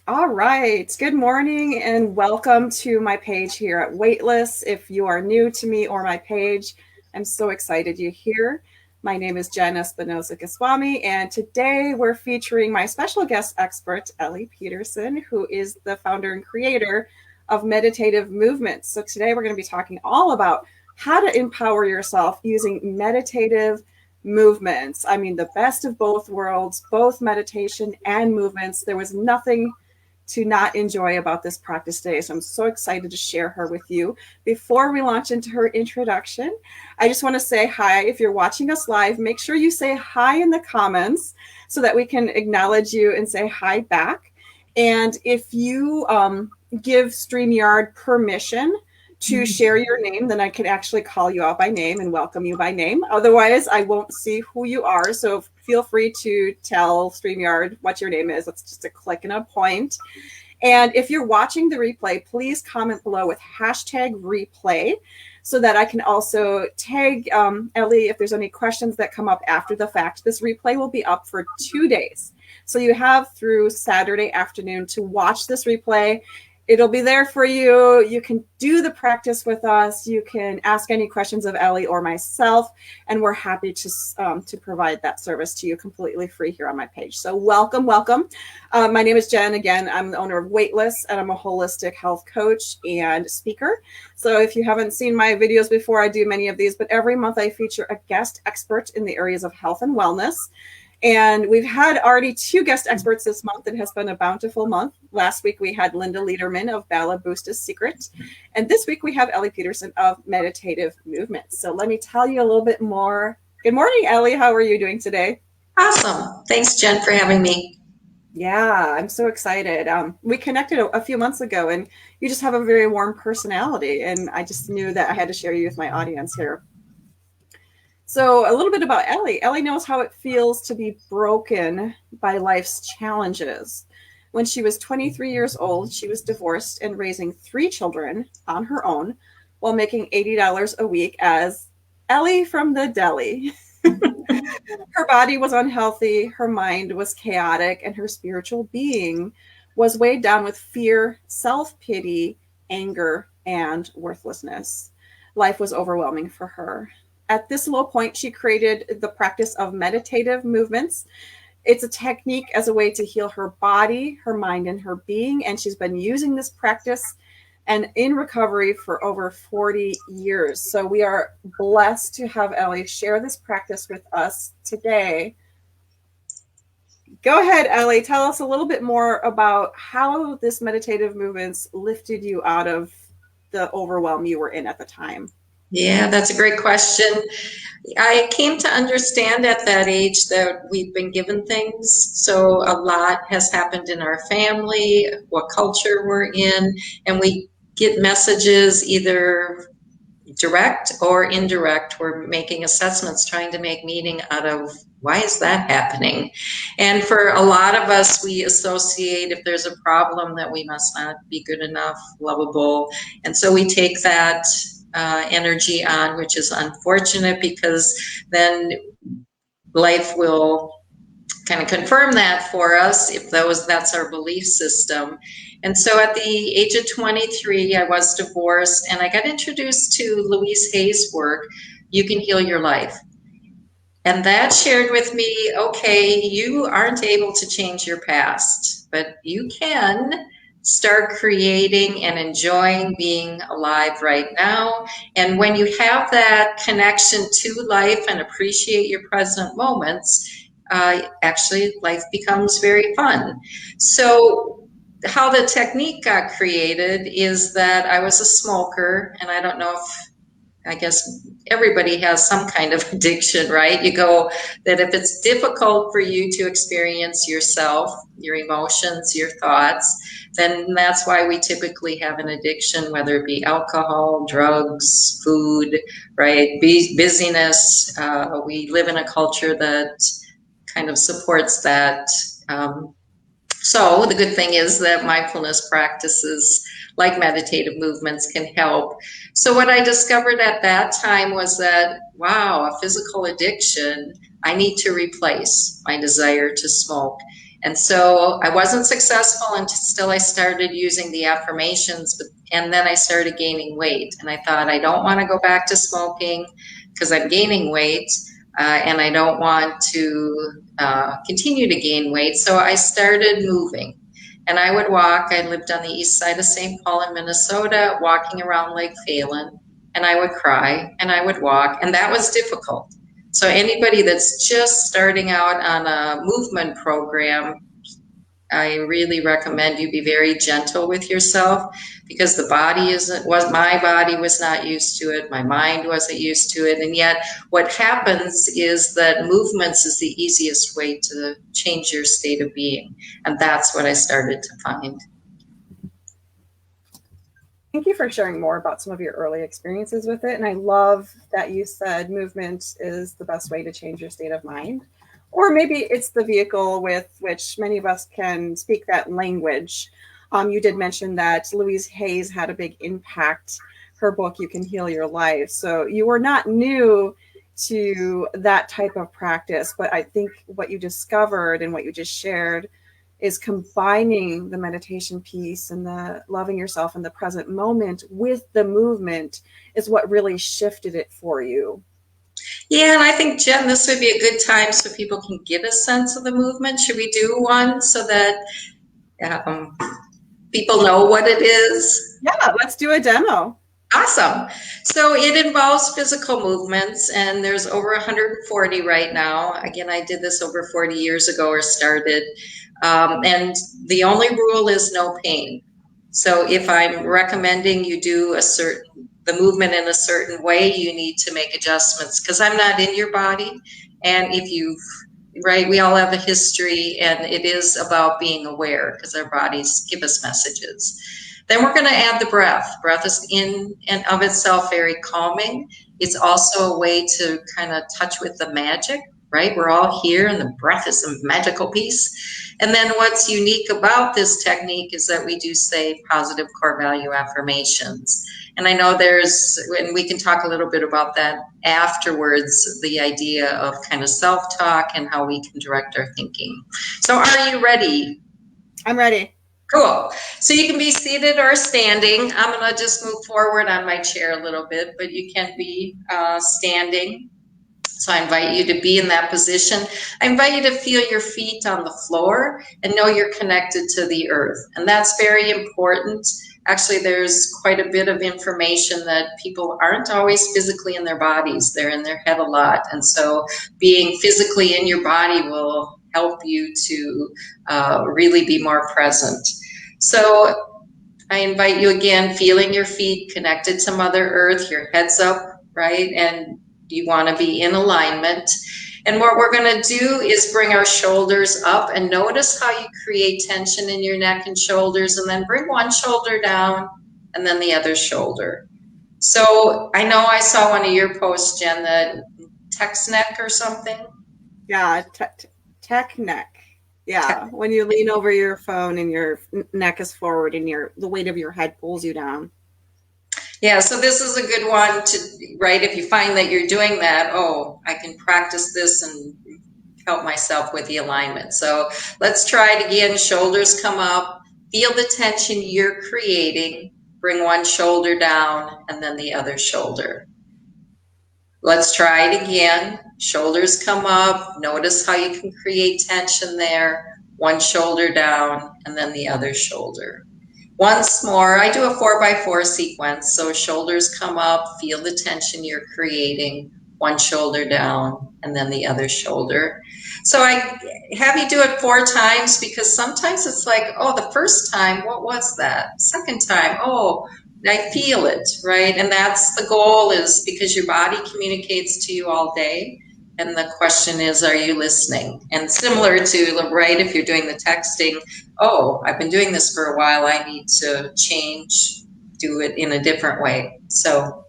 All right. Good morning and welcome to my page here at Weightless. If you are new to me or my page, I'm so excited you're here. My name is Jen Espinosa-Goswami, and today we're featuring my special guest expert, Ellie Peterson, who is the founder and creator of Meditative Movements. So today we're going to be talking all about how to empower yourself using meditative movements. I mean, the best of both worlds, both meditation and movements. There was nothing to not enjoy about this practice today. So I'm so excited to share her with you. Before we launch into her introduction, I just want to say hi. If you're watching us live, make sure you say hi in the comments so that we can acknowledge you and say hi back. And if you give StreamYard permission to share your name, then I can actually call you out by name and welcome you by name. Otherwise, I won't see who you are. So feel free to tell StreamYard what your name is. It's just a click and a point. And if you're watching the replay, please comment below with #replay so that I can also tag Ellie if there's any questions that come up after the fact. This replay will be up for 2 days. So you have through Saturday afternoon to watch this replay. It'll be there for you. You can do the practice with us. You can ask any questions of Ellie or myself, and we're happy to provide that service to you completely free here on my page. So welcome, welcome. My name is Jen. Again, I'm the owner of Weightless, and I'm a holistic health coach and speaker. So if you haven't seen my videos before, I do many of these, but every month I feature a guest expert in the areas of health and wellness. And we've had already 2 guest experts this month. It has been a bountiful month. Last week, we had Linda Lederman of Balabusta's Secret. And this week, we have Ellie Peterson of Meditative Movements. So let me tell you a little bit more. Good morning, Ellie. How are you doing today? Awesome. Thanks, Jen, for having me. Yeah, I'm so excited. We connected a few months ago, and you just have a very warm personality. And I just knew that I had to share you with my audience here. So a little bit about Ellie. Ellie knows how it feels to be broken by life's challenges. When she was 23 years old, she was divorced and raising 3 children on her own while making $80 a week as Ellie from the deli. Her body was unhealthy, her mind was chaotic, and her spiritual being was weighed down with fear, self-pity, anger, and worthlessness. Life was overwhelming for her. At this low point, she created the practice of meditative movements. It's a technique as a way to heal her body, her mind, and her being. And she's been using this practice and in recovery for over 40 years. So we are blessed to have Ellie share this practice with us today. Go ahead, Ellie. Tell us a little bit more about how this meditative movements lifted you out of the overwhelm you were in at the time. Yeah, that's a great question. I came to understand at that age that we've been given things. So a lot has happened in our family, what culture we're in, and we get messages either direct or indirect. We're making assessments, trying to make meaning out of why is that happening? And for a lot of us, we associate if there's a problem that we must not be good enough, lovable. And so we take that energy on, which is unfortunate because then life will kind of confirm that for us if that's our belief system. And so at the age of 23, I was divorced and I got introduced to Louise Hay's work, You Can Heal Your Life. And that shared with me, okay, you aren't able to change your past, but you can start creating and enjoying being alive right now. And when you have that connection to life and appreciate your present moments, actually life becomes very fun. So how the technique got created is that I was a smoker, and I don't know I guess everybody has some kind of addiction, right? You go that if it's difficult for you to experience yourself, your emotions, your thoughts, then that's why we typically have an addiction, whether it be alcohol, drugs, food, right? Busyness. We live in a culture that kind of supports that So the good thing is that mindfulness practices like meditative movements can help. So what I discovered at that time was that, wow, a physical addiction, I need to replace my desire to smoke. And so I wasn't successful until I started using the affirmations, and then I started gaining weight. And I thought, I don't want to go back to smoking because I'm gaining weight, and I don't want to continue to gain weight. So I started moving. And I would walk. I lived on the east side of St. Paul in Minnesota, walking around Lake Phelan. And I would cry and I would walk. And that was difficult. So anybody that's just starting out on a movement program, I really recommend you be very gentle with yourself, because the body my body was not used to it, my mind wasn't used to it, and yet what happens is that movements is the easiest way to change your state of being, and that's what I started to find. Thank you for sharing more about some of your early experiences with it. And I love that you said movement is the best way to change your state of mind. Or maybe it's the vehicle with which many of us can speak that language. You did mention that Louise Hayes had a big impact. Her book, You Can Heal Your Life. So you were not new to that type of practice. But I think what you discovered and what you just shared is combining the meditation piece and the loving yourself in the present moment with the movement is what really shifted it for you. Yeah, and I think, Jen, this would be a good time so people can get a sense of the movement. Should we do one so that um, people know what it is? Yeah, let's do a demo. Awesome. So it involves physical movements, and there's over 140 right now. Again, I did this over 40 years ago, or started. And the only rule is no pain. So if I'm recommending you do the movement in a certain way, you need to make adjustments, because I'm not in your body. And right, we all have a history, and it is about being aware, because our bodies give us messages. Then we're going to add the breath. Breath is in and of itself very calming. It's also a way to kind of touch with the magic, right? We're all here, and the breath is a magical piece. And then what's unique about this technique is that we do say positive core value affirmations. And I know and we can talk a little bit about that afterwards, the idea of kind of self-talk and how we can direct our thinking. So are you ready? I'm ready. Cool. So you can be seated or standing. I'm going to just move forward on my chair a little bit, but you can be standing. So I invite you to be in that position. I invite you to feel your feet on the floor and know you're connected to the earth. And that's very important. Actually, there's quite a bit of information that people aren't always physically in their bodies. They're in their head a lot. And so being physically in your body will help you to really be more present. So I invite you again, feeling your feet connected to Mother Earth, your head's up, right? And you want to be in alignment. And what we're going to do is bring our shoulders up, and notice how you create tension in your neck and shoulders, and then bring one shoulder down and then the other shoulder. So I know I saw one of your posts, Jen, the text neck or something. Yeah, tech neck. Yeah, when you lean over your phone and your neck is forward and the weight of your head pulls you down. Yeah, so this is a good one to, right, if you find that you're doing that, oh, I can practice this and help myself with the alignment. So let's try it again. Shoulders come up, feel the tension you're creating, bring one shoulder down and then the other shoulder. Let's try it again. Shoulders come up, notice how you can create tension there, one shoulder down and then the other shoulder. Once more, I do a 4x4 sequence. So shoulders come up, feel the tension you're creating, one shoulder down, and then the other shoulder. So I have you do it 4 times, because sometimes it's like, oh, the first time, what was that? Second time, oh, I feel it, right? And that's the goal, is because your body communicates to you all day. And the question is, are you listening? And similar to, right, if you're doing the texting, oh, I've been doing this for a while, I need to change, do it in a different way. So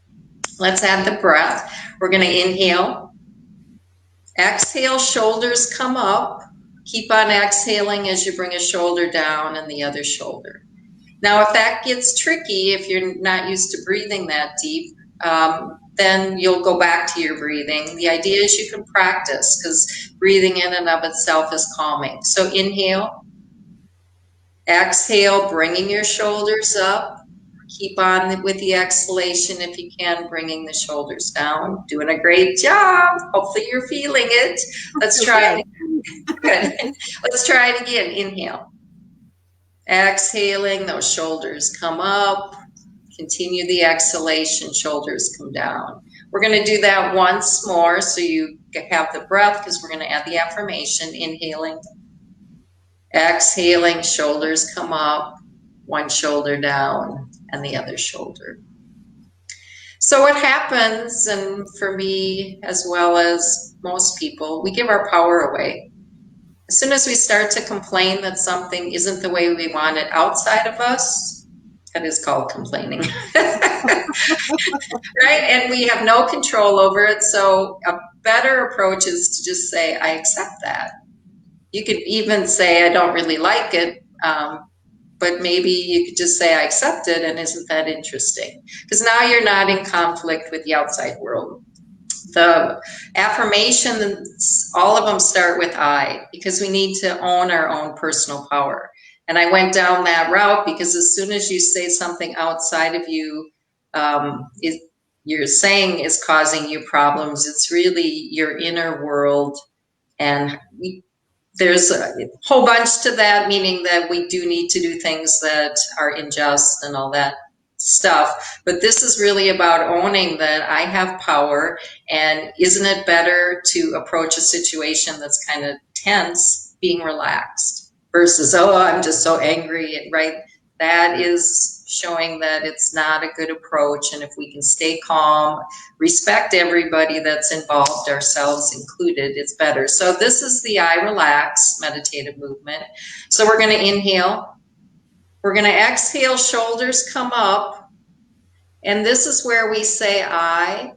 let's add the breath. We're going to inhale. Exhale, shoulders come up. Keep on exhaling as you bring a shoulder down and the other shoulder. Now, if that gets tricky, if you're not used to breathing that deep, then you'll go back to your breathing. The idea is you can practice, because breathing in and of itself is calming. So inhale, exhale, bringing your shoulders up. Keep on with the exhalation if you can, bringing the shoulders down. Doing a great job. Hopefully you're feeling it. Let's try it. Good. Let's try it again. Inhale. Exhaling, those shoulders come up. Continue the exhalation, shoulders come down. We're going to do that once more so you have the breath, because we're going to add the affirmation. Inhaling, exhaling, shoulders come up, one shoulder down and the other shoulder. So what happens, and for me as well as most people, we give our power away. As soon as we start to complain that something isn't the way we want it outside of us, that is called complaining. Right? And we have no control over it. So a better approach is to just say, I accept that. You could even say, I don't really like it, but maybe you could just say, I accept it, and isn't that interesting? Because now you're not in conflict with the outside world. The affirmations, all of them start with I, because we need to own our own personal power. And I went down that route because as soon as you say something outside of you, you're saying is causing you problems, it's really your inner world. And there's a whole bunch to that, meaning that we do need to do things that are unjust and all that stuff. But this is really about owning that I have power, and isn't it better to approach a situation that's kind of tense, being relaxed, versus, oh, I'm just so angry, right? That is showing that it's not a good approach. And if we can stay calm, respect everybody that's involved, ourselves included, it's better. So this is the I relax meditative movement. So we're going to inhale. We're going to exhale, shoulders come up. And this is where we say I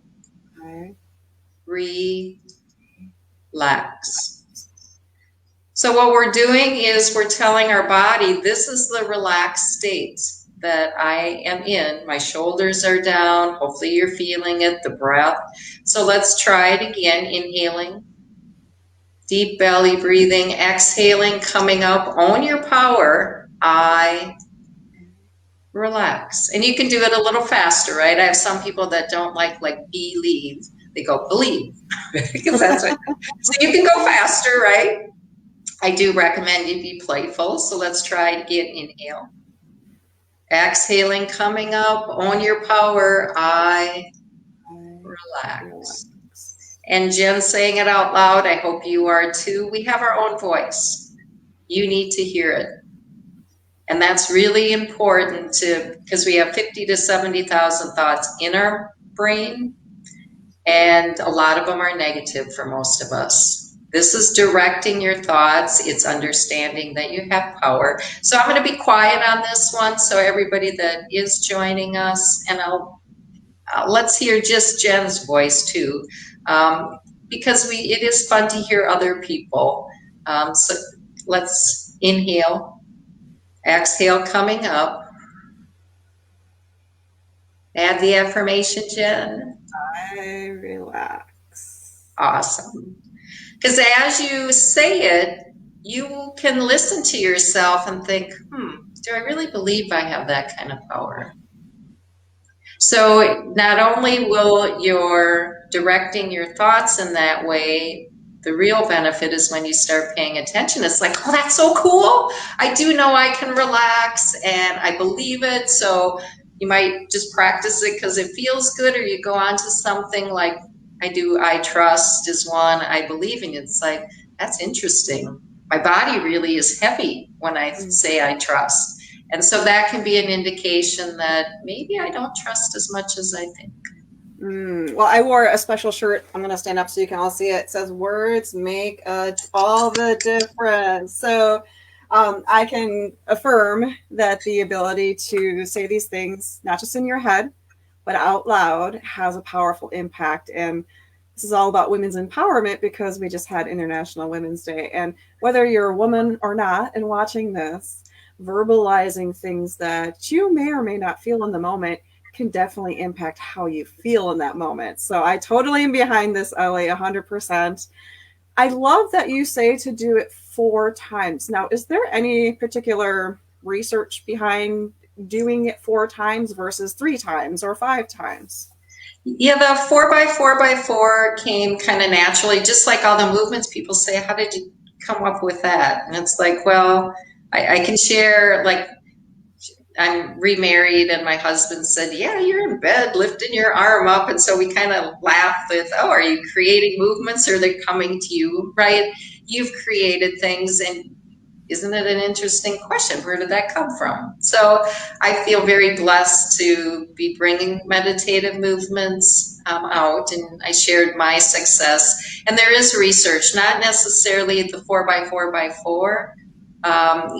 relax. So what we're doing is we're telling our body, this is the relaxed state that I am in. My shoulders are down. Hopefully you're feeling it, the breath. So let's try it again. Inhaling, deep belly breathing, exhaling, coming up. Own your power. I relax. And you can do it a little faster, right? I have some people that don't like believe. They go believe, because that's what. So you can go faster, right? I do recommend you be playful. So let's try it again. Inhale. Exhaling, coming up. Own your power. I relax. And Jen saying it out loud. I hope you are too. We have our own voice. You need to hear it. And that's really important because we have 50 to 70,000 thoughts in our brain. And a lot of them are negative for most of us. This is directing your thoughts. It's understanding that you have power. So I'm going to be quiet on this one. So everybody that is joining us, and let's hear just Jen's voice too, because it is fun to hear other people. So let's inhale, exhale, coming up. Add the affirmation, Jen. I relax. Awesome. Because as you say it, you can listen to yourself and think, do I really believe I have that kind of power? So not only will you're directing your thoughts in that way, the real benefit is when you start paying attention. It's like, oh, that's so cool. I do know I can relax and I believe it. So you might just practice it because it feels good, or you go on to something like I trust is one, I believe in. It's like, that's interesting. My body really is heavy when I say I trust. And so that can be an indication that maybe I don't trust as much as I think. Well, I wore a special shirt. I'm going to stand up so you can all see it. It says, words make all the difference. So I can affirm that the ability to say these things, not just in your head, but out loud, has a powerful impact. And This is all about women's empowerment because we just had International Women's Day. And whether you're a woman or not and watching this, verbalizing things that you may or may not feel in the moment can definitely impact how you feel in that moment. So I totally am behind this, Ellie, 100%. I love that you say to do it 4 times. Now, is there any particular research behind doing it 4 times versus 3 times or 5 times? Yeah, the 4x4x4 came kind of naturally, just like all the movements. People say, how did you come up with that? And it's like, well, I can share, like, I'm remarried and my husband said, yeah, you're in bed lifting your arm up. And so we kind of laughed with, oh, are you creating movements or they're coming to you, right? You've created things, and isn't it an interesting question? Where did that come from? So I feel very blessed to be bringing meditative movements out, and I shared my success. And there is research, not necessarily at the 4x4x4.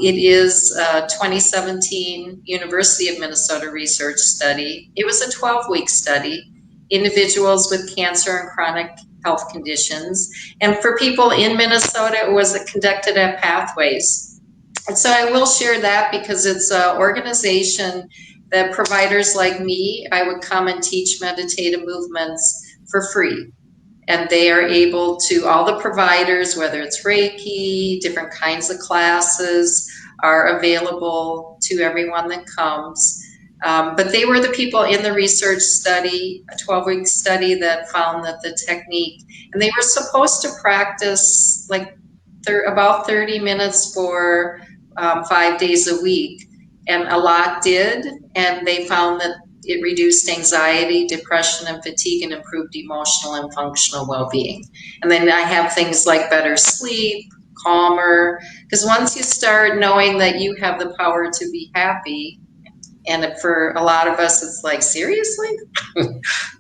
It is a 2017 University of Minnesota research study. It was a 12-week study, individuals with cancer and chronic health conditions. And for people in Minnesota, it was conducted at Pathways. And so I will share that because it's an organization that providers like me, I would come and teach meditative movements for free. And they are able to, all the providers, whether it's Reiki, different kinds of classes, are available to everyone that comes. But they were the people in the research study, a 12-week study, that found that the technique, and they were supposed to practice like about 30 minutes for 5 days a week. And a lot did, and they found that it reduced anxiety, depression, and fatigue, and improved emotional and functional well-being. And then I have things like better sleep, calmer, because once you start knowing that you have the power to be happy, and for a lot of us, it's like, seriously?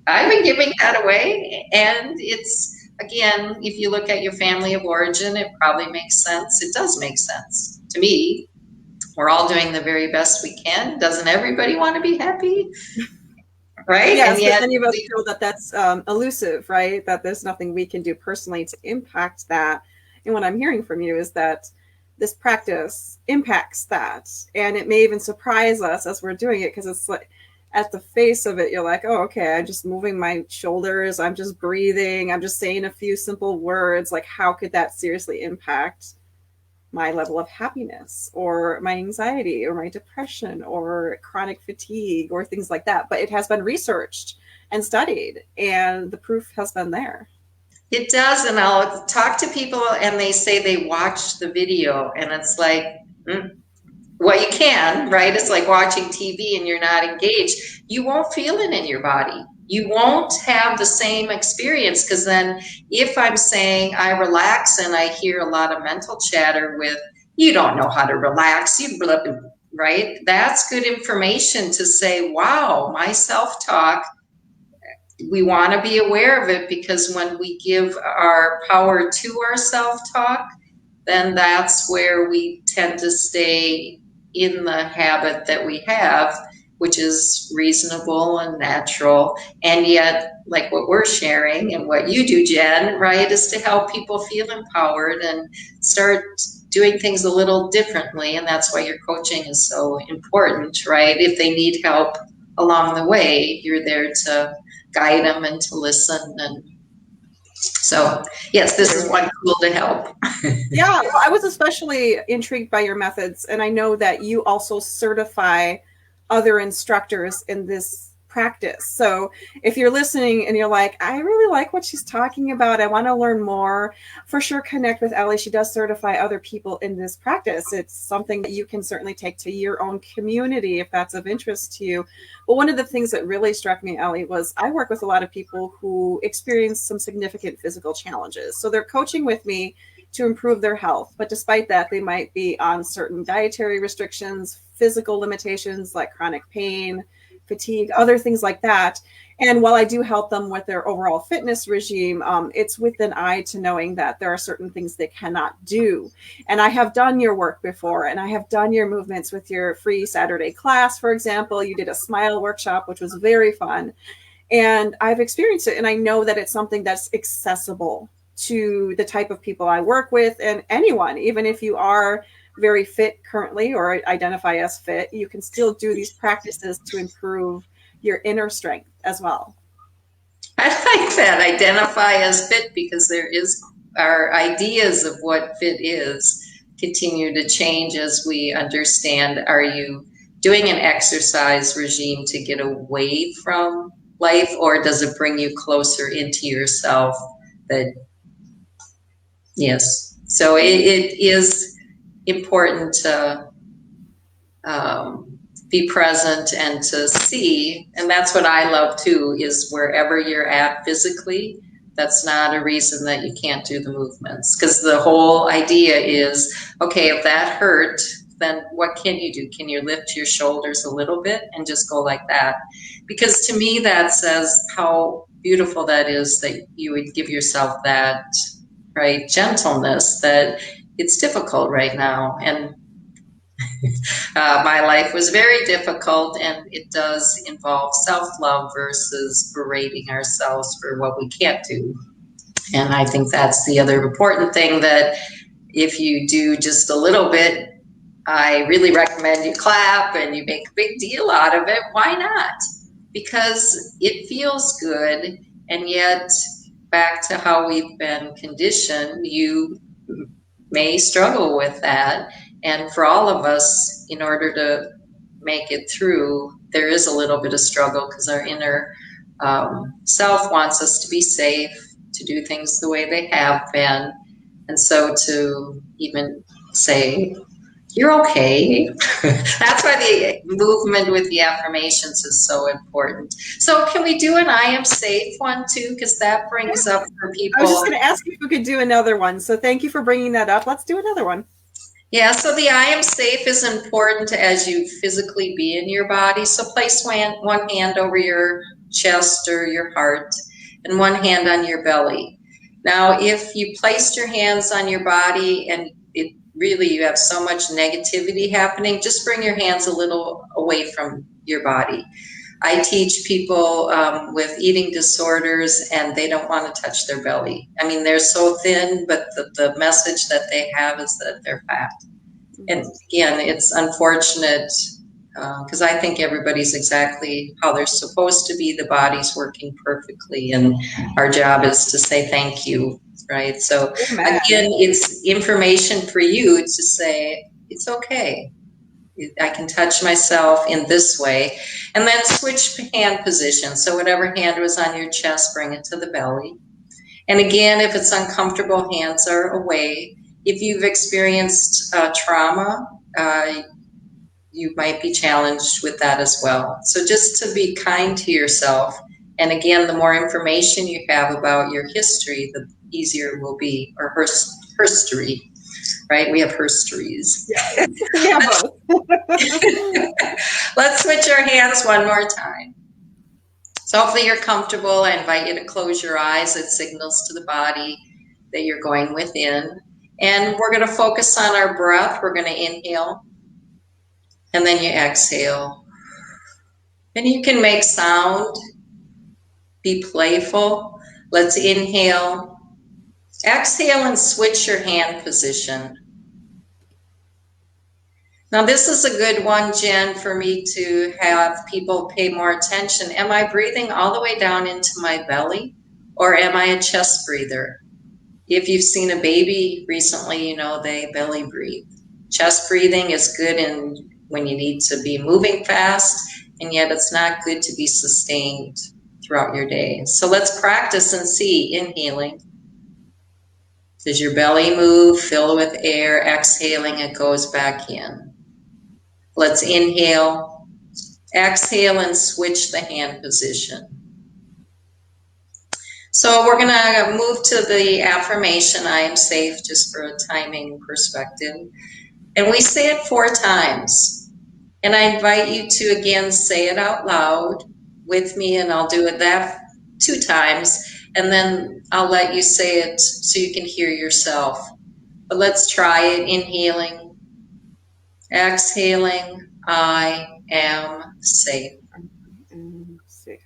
I've been giving that away. And it's, again, if you look at your family of origin, it probably makes sense. It does make sense to me. We're all doing the very best we can. Doesn't everybody want to be happy? Right? Yes, And but yet, many of us feel that that's elusive, right? That there's nothing we can do personally to impact that. And what I'm hearing from you is that this practice impacts that. And it may even surprise us as we're doing it, because it's like, at the face of it, you're like, oh, okay, I'm just moving my shoulders. I'm just breathing. I'm just saying a few simple words. Like, how could that seriously impact my level of happiness or my anxiety or my depression or chronic fatigue or things like that? But it has been researched and studied, and the proof has been there. it does. And I'll talk to people and they say they watched the video, and it's like, well, you can, right? It's like watching TV and you're not engaged. You won't feel it in your body. You won't have the same experience, because then if I'm saying I relax and I hear a lot of mental chatter with, you don't know how to relax, you right? That's good information to say, wow, my self-talk, we want to be aware of it, because when we give our power to our self-talk, then that's where we tend to stay in the habit that we have, which is reasonable and natural. And yet, like what we're sharing and what you do, Jen, right, is to help people feel empowered and start doing things a little differently. And that's why your coaching is so important, right? If they need help along the way, you're there to guide them and to listen. And so, yes, this is one tool to help. Yeah, well, I was especially intrigued by your methods, and I know that you also certify other instructors in this practice. So if you're listening and you're like, I really like what she's talking about, I want to learn more, for sure connect with Ellie. She does certify other people in this practice. It's something that you can certainly take to your own community if that's of interest to you. But one of the things that really struck me, Ellie, was I work with a lot of people who experience some significant physical challenges. So they're coaching with me to improve their health. But despite that, they might be on certain dietary restrictions, physical limitations like chronic pain, fatigue, other things like that. And while I do help them with their overall fitness regime, it's with an eye to knowing that there are certain things they cannot do. And I have done your work before, and I have done your movements with your free Saturday class, for example. You did a smile workshop, which was very fun. And I've experienced it, and I know that it's something that's accessible to the type of people I work with and anyone, even if you are very fit currently or identify as fit, you can still do these practices to improve your inner strength as well. I like that. Identify as fit, because there is our ideas of what fit is continue to change as we understand. Are you doing an exercise regime to get away from life, or does it bring you closer into yourself? That yes. So it is important to be present and to see. And that's what I love too, is wherever you're at physically, that's not a reason that you can't do the movements. Because the whole idea is, okay, if that hurt, then what can you do? Can you lift your shoulders a little bit and just go like that? Because to me, that says how beautiful that is, that you would give yourself that, right, gentleness, that it's difficult right now. And my life was very difficult, and it does involve self-love versus berating ourselves for what we can't do. And I think that's the other important thing, that if you do just a little bit, I really recommend you clap and you make a big deal out of it. Why not? Because it feels good, and yet back to how we've been conditioned, you may struggle with that. And for all of us, in order to make it through, there is a little bit of struggle, because our inner self wants us to be safe, to do things the way they have been. And so to even say, you're okay. That's why the movement with the affirmations is so important. So can we do an I am safe one too? Because that brings up for I was people. just going to ask if we could do another one. So thank you for bringing that up. Let's do another one. Yeah, so the I am safe is important as you physically be in your body. So place one hand over your chest or your heart and one hand on your belly. Now, if you placed your hands on your body and it really, you have so much negativity happening, just bring your hands a little away from your body. I teach people with eating disorders, and they don't want to touch their belly. I mean, they're so thin, but the message that they have is that they're fat. And again, it's unfortunate, because I think everybody's exactly how they're supposed to be. The body's working perfectly, and our job is to say thank you, right? So Amen. again, it's information for you to say, it's okay. I can touch myself in this way. And then switch hand position. So whatever hand was on your chest, bring it to the belly. And again, if it's uncomfortable, hands are away. If you've experienced trauma, you might be challenged with that as well. So just to be kind to yourself. And again, the more information you have about your history, the easier it will be, or herstory, right? We have herstories. Yeah. We have both. Let's switch our hands one more time. So hopefully you're comfortable. I invite you to close your eyes. It signals to the body that you're going within. And we're going to focus on our breath. We're going to inhale, and then you exhale. And you can make sound, be playful. Let's inhale, exhale, and switch your hand position. Now, this is a good one, Jen, for me to have people pay more attention. Am I breathing all the way down into my belly, or am I a chest breather? If you've seen a baby recently, you know they belly breathe. Chest breathing is good when you need to be moving fast, and yet it's not good to be sustained throughout your day. So let's practice and see. Inhaling. Does your belly move? Fill with air. Exhaling, it goes back in. Let's inhale, exhale, and switch the hand position. So we're going to move to the affirmation, I am safe, just for a timing perspective. And we say it 4 times. And I invite you to, again, say it out loud with me, and I'll do it that 2 times. And then I'll let you say it so you can hear yourself. But let's try it. Inhaling, exhaling, I am safe. Safe.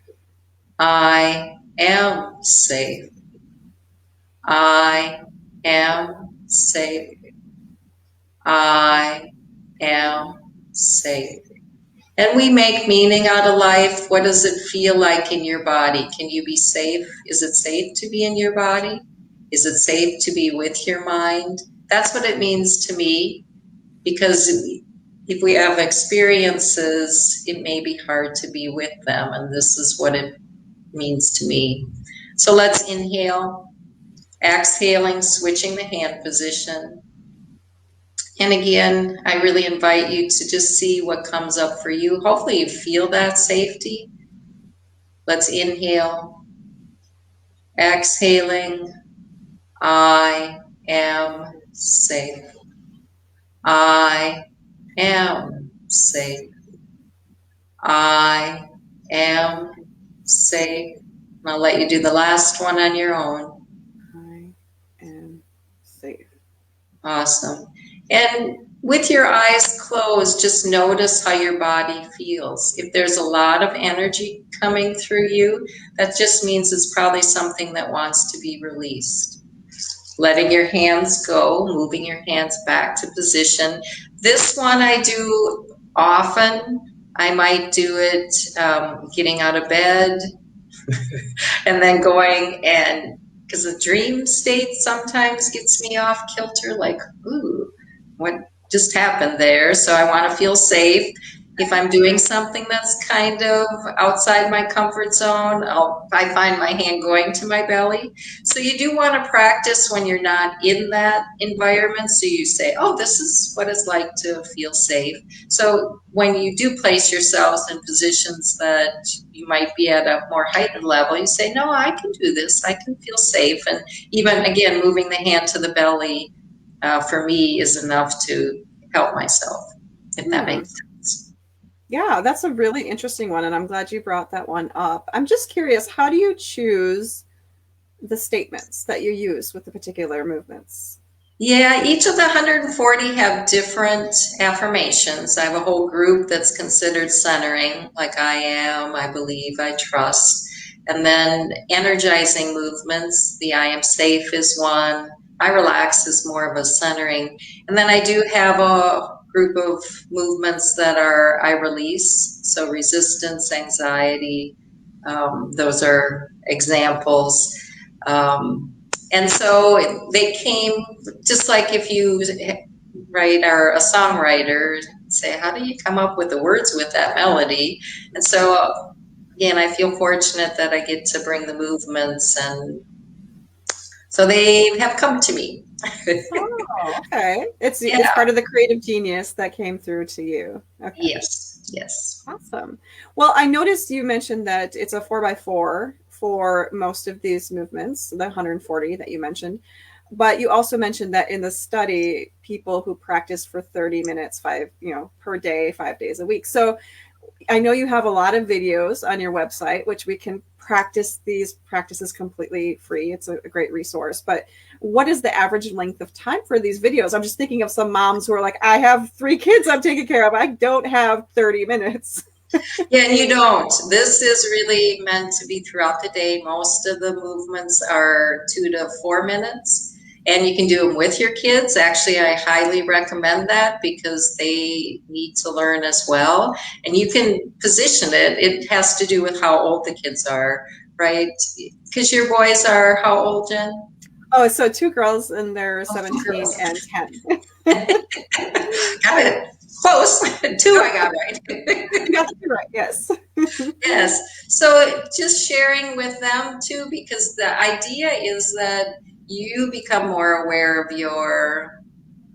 I am safe. I am safe. I am safe. And we make meaning out of life. What does it feel like in your body? Can you be safe? Is it safe to be in your body? Is it safe to be with your mind? That's what it means to me, because if we have experiences, it may be hard to be with them. And this is what it means to me. So let's inhale, exhaling, switching the hand position. And again, I really invite you to just see what comes up for you. Hopefully you feel that safety. Let's inhale, exhaling. I am safe. I am safe. I am safe. And I'll let you do the last one on your own. I am safe. Awesome. And with your eyes closed, just notice how your body feels. If there's a lot of energy coming through you, that just means it's probably something that wants to be released. Letting your hands go, moving your hands back to position. This one I do often. I might do it getting out of bed and then going, and because the dream state sometimes gets me off kilter, like, ooh, what just happened there? So I want to feel safe. If I'm doing something that's kind of outside my comfort zone, I find my hand going to my belly. So you do want to practice when you're not in that environment. So you say, oh, this is what it's like to feel safe. So when you do place yourselves in positions that you might be at a more heightened level, you say, no, I can do this. I can feel safe. And even, again, moving the hand to the belly for me is enough to help myself, if that makes sense. Yeah, that's a really interesting one, and I'm glad you brought that one up. I'm just curious, how do you choose the statements that you use with the particular movements? Yeah, each of the 140 have different affirmations. I have a whole group that's considered centering, like I am, I believe, I trust. And then energizing movements, the I am safe is one. I relax is more of a centering. And then I do have a group of movements that are I release. So resistance, anxiety, those are examples. Um, and so they came just like if you are a songwriter, say, how do you come up with the words with that melody? And so, again, I feel fortunate that I get to bring the movements, and so they have come to me. Oh, okay. It's Yeah. part of the creative genius that came through to you. Okay. Yes. Yes. Awesome. Well, I noticed you mentioned that it's a 4x4 for most of these movements, the 140 that you mentioned. But you also mentioned that in the study, people who practice for 30 minutes, per day, 5 days a week. So I know you have a lot of videos on your website, which we can practice these practices completely free. It's a great resource. But what is the average length of time for these videos? I'm just thinking of some moms who are like, I have 3 kids I'm taking care of. I don't have 30 minutes. Yeah, and you don't. This is really meant to be throughout the day. Most of the movements are 2 to 4 minutes, and you can do them with your kids. Actually, I highly recommend that because they need to learn as well. And you can position it. It has to do with how old the kids are, right? Because your boys are how old, Jen? Oh, so 2 girls and they're Oh, 17 girls. and 10. Got it. Close. Two I got right. You got the right, yes. Yes. So just sharing with them too, because the idea is that you become more aware of your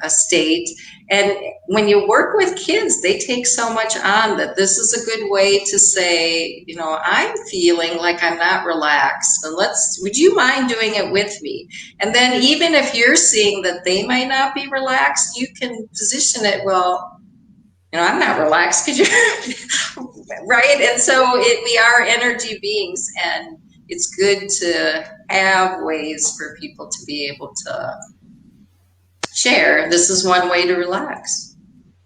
state. And when you work with kids, they take so much on that this is a good way to say, I'm feeling like I'm not relaxed. And would you mind doing it with me? And then even if you're seeing that they might not be relaxed, you can position it, well, I'm not relaxed because you're right. And so we are energy beings, and it's good to have ways for people to be able to share. This is one way to relax.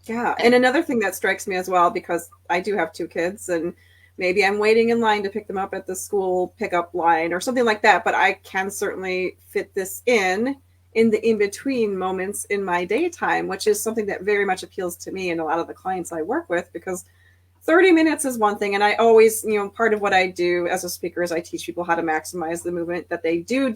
Yeah. And another thing that strikes me as well, because I do have 2 kids and Maybe I'm waiting in line to pick them up at the school pickup line or something like that, but I can certainly fit this in the in-between moments in my daytime, which is something that very much appeals to me and a lot of the clients I work with, because 30 minutes is one thing. And I always, part of what I do as a speaker is I teach people how to maximize the movement that they do.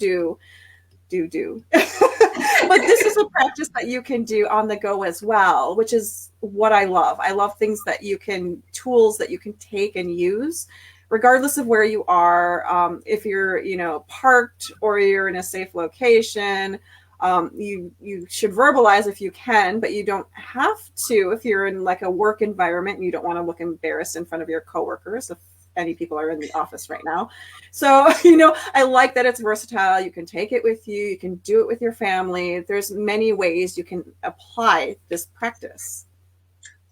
But this is a practice that you can do on the go as well, which is what I love. I love things that tools that you can take and use, regardless of where you are. If you're, parked or you're in a safe location, you should verbalize if you can, but you don't have to if you're in like a work environment and you don't want to look embarrassed in front of your coworkers, if any people are in the office right now. So, I like that it's versatile. You can take it with you. You can do it with your family. There's many ways you can apply this practice.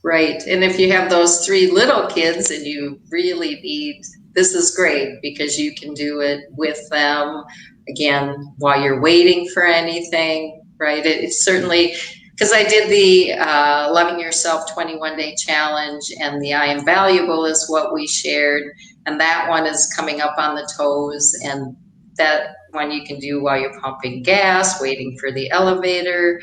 Right. And if you have those 3 little kids and you really need, this is great because you can do it with them, again, while you're waiting for anything, right? It's certainly, because I did the Loving Yourself 21-day challenge, and the I Am Valuable is what we shared. And that one is coming up on the toes. And that one you can do while you're pumping gas, waiting for the elevator,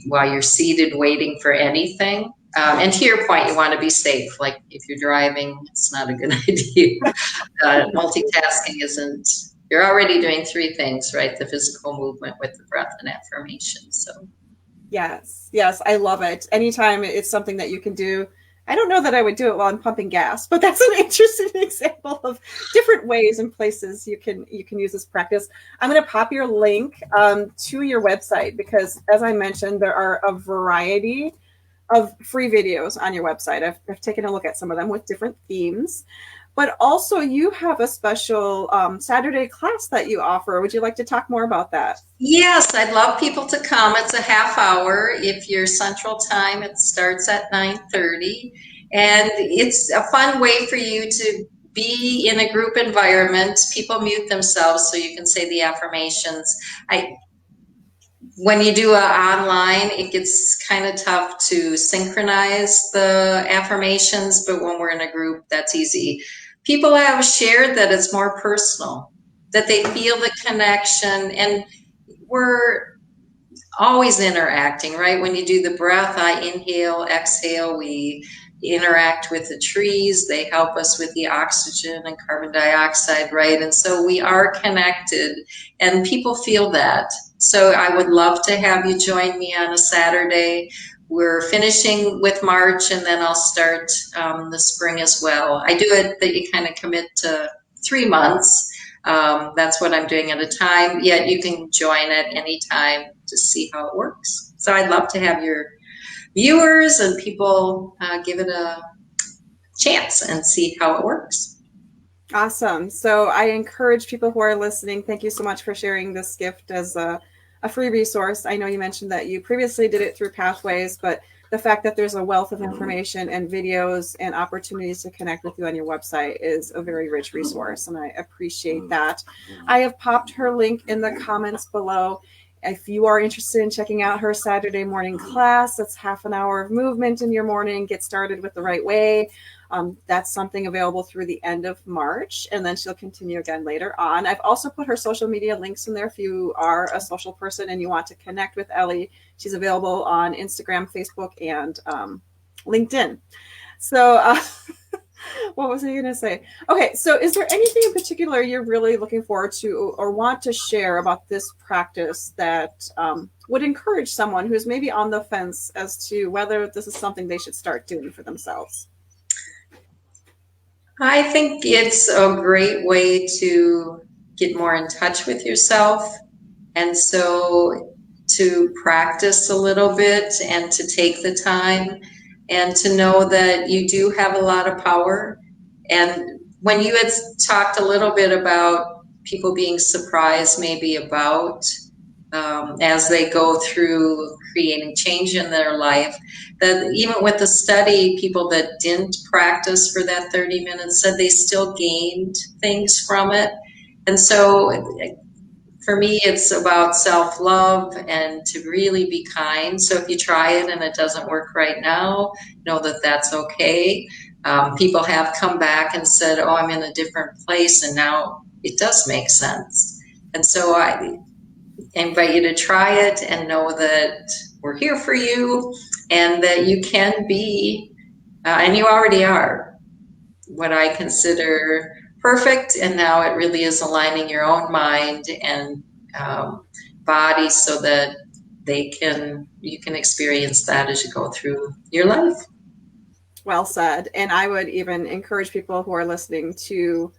while you're seated, waiting for anything. And to your point, you want to be safe. Like if you're driving, it's not a good idea. Multitasking isn't, you're already doing 3 things, right? The physical movement with the breath and affirmation. So Yes, I love it. Anytime it's something that you can do. I don't know that I would do it while I'm pumping gas, but that's an interesting example of different ways and places you can use this practice. I'm going to pop your link to your website because, as I mentioned, there are a variety of free videos on your website. I've taken a look at some of them with different themes, but also you have a special Saturday class that you offer. Would you like to talk more about that? yes, I'd love people to come. It's a half hour. If you're Central Time, it starts at 9:30, and it's a fun way for you to be in a group environment. People mute themselves so you can say the affirmations. When you do it online, it gets kind of tough to synchronize the affirmations, but when we're in a group, that's easy. People have shared that it's more personal, that they feel the connection, and we're always interacting, right? When you do the breath, I inhale, exhale, we interact with the trees. They help us with the oxygen and carbon dioxide, right? And so we are connected, and people feel that. So I would love to have you join me on a Saturday. We're finishing with March, and then I'll start the spring as well. I do it that you kind of commit to 3 months. That's what I'm doing at a time, yet you can join at any time to see how it works. So I'd love to have your viewers and people give it a chance and see how it works. Awesome. So I encourage people who are listening, thank you so much for sharing this gift as a free resource. I know you mentioned that you previously did it through Pathways, but the fact that there's a wealth of information and videos and opportunities to connect with you on your website is a very rich resource, and I appreciate that. I have popped her link in the comments below. If you are interested in checking out her Saturday morning class, that's half an hour of movement in your morning, get started with the right way. That's something available through the end of March, and then she'll continue again later on. I've also put her social media links in there if you are a social person and you want to connect with Ellie. She's available on Instagram, Facebook, and LinkedIn. So what was I going to say? Okay, so is there anything in particular you're really looking forward to or want to share about this practice that would encourage someone who's maybe on the fence as to whether this is something they should start doing for themselves? I think it's a great way to get more in touch with yourself, and so to practice a little bit and to take the time and to know that you do have a lot of power. And when you had talked a little bit about people being surprised maybe about as they go through creating change in their life, that even with the study, people that didn't practice for that 30 minutes said they still gained things from it. And so for me, it's about self-love and to really be kind. So if you try it and it doesn't work right now, know that that's okay. People have come back and said, oh, I'm in a different place, and now it does make sense. And so I invite you to try it and know that we're here for you and that you can be, and you already are, what I consider perfect. And now it really is aligning your own mind and body so that you can experience that as you go through your life. Well said. And I would even encourage people who are listening to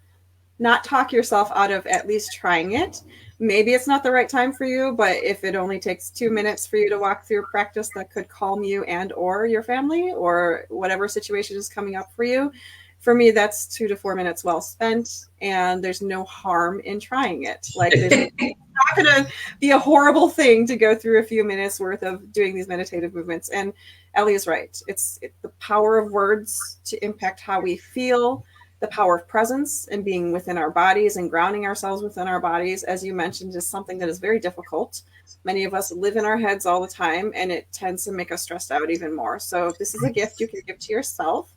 not talk yourself out of at least trying it. Maybe it's not the right time for you, but if it only takes 2 minutes for you to walk through a practice that could calm you and or your family or whatever situation is coming up for you, for me, that's 2 to 4 minutes well spent, and there's no harm in trying it. Like, there's not going to be a horrible thing to go through a few minutes worth of doing these meditative movements. And Ellie is right. It's the power of words to impact how we feel, the power of presence and being within our bodies and grounding ourselves within our bodies, as you mentioned, is something that is very difficult. Many of us live in our heads all the time, and it tends to make us stressed out even more. So this is a gift you can give to yourself.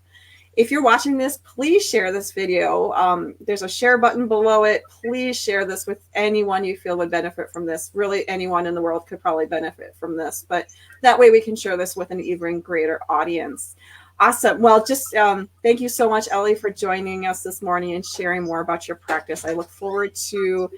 If you're watching this, please share this video. There's a share button below it. Please share this with anyone you feel would benefit from this. Really, anyone in the world could probably benefit from this, but that way we can share this with an even greater audience. Awesome. Well, just thank you so much, Ellie, for joining us this morning and sharing more about your practice. I look forward to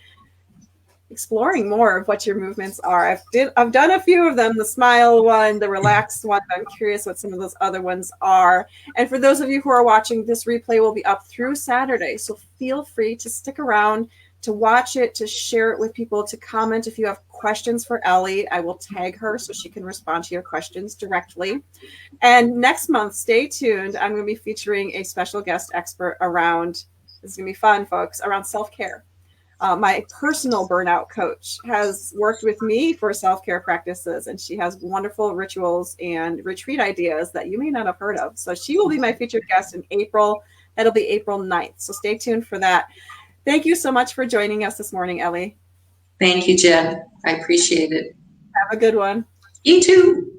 exploring more of what your movements are. I've done a few of them, the smile one, the relaxed one. I'm curious what some of those other ones are. And for those of you who are watching, this replay will be up through Saturday. So feel free to stick around, to watch it, to share it with people, to comment. If you have questions for Ellie, I will tag her so she can respond to your questions directly. And next month, stay tuned. I'm going to be featuring a special guest expert around, this is going to be fun, folks, around self-care. My personal burnout coach has worked with me for self-care practices, and she has wonderful rituals and retreat ideas that you may not have heard of. So she will be my featured guest in April. That'll be April 9th. So stay tuned for that. Thank you so much for joining us this morning, Ellie. Thank you, Jen. I appreciate it. Have a good one. You too.